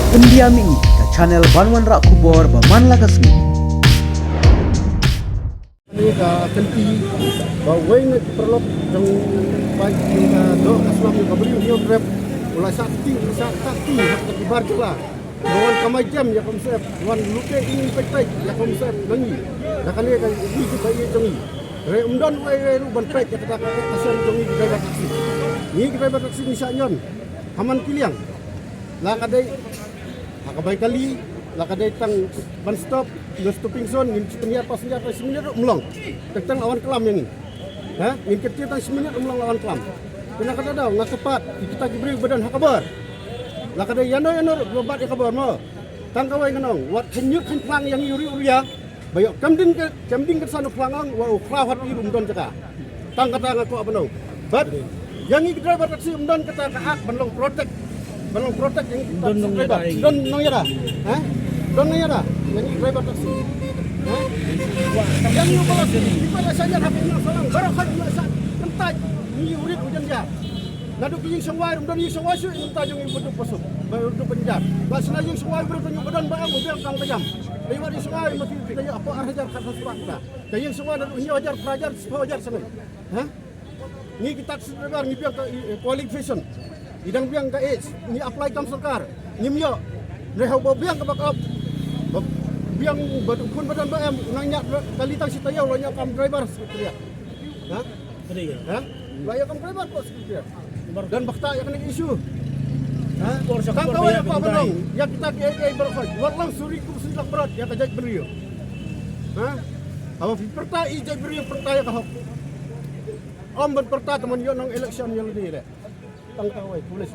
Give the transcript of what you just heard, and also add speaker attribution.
Speaker 1: Pendiami ke channel Banwan Rak Kubor Baman Lagasmi.
Speaker 2: Ini ka kenti bawai nak perlok yang baik kita do aslam yang kabeli dia grab mulai sakti hak kibar jela. Bawan kamai jam ya konsep, bawan luke ini petai ya konsep nangi. Dah kali kan ini juga ia jongi. Re umdan wai ru ban pet ya kata kasan jongi driver taksi. Ni driver taksi ni saknyon. Haman kiliang. Lah kadai hakabai kali lah kadai tang ban stop no stopping zone ngin senyap pas senyap 1 minit melong tentang lawan kelam yang ni ha ngin kecil tang 1 minit melong lawan kelam kena kata dah ngak cepat kita diberi badan hak kabar lah kada yano robat ya kabar mo tang kawai nganong wat kenyut kan plang yang yuri uria bayok kamding ke sana plangang wa khrawat irum don jaka tang kata ngaku apa no but yang ni driver taksi umdan kata kaak banlong protect yang don nong yara ha don nong yara yang driver taksi ha yang you balas di pada saja hapin salang barakat masa kentaj ni urit hujan ya naduk yung sawai don yung sawai su yung tajong yung buduk pasuk baru du penjar bas na yung sawai bro yung badan baang mo biang kang tajam lewat yung sawai mati kaya apa ajar kata sepakta kaya yung sawai dan ini ajar pelajar sepajar sana ha ni kita sebentar ni biang qualification idang biang ka ni apply kam sarkar nyimyo rehaw biang ka bakal biang badukun badan baam nanya kali tang si tayaw lanya kam driver sekalian ha ha laya kam driver kok sekalian dan bakta ya kena isu ha kang kawai apa benong ya kita KK berkhoj warlang suri ku silak berat ya kajak beriyo ha awa perta ijay beriyo perta ya kahok om ben perta teman yo nang election yang ni le tang kawai tulis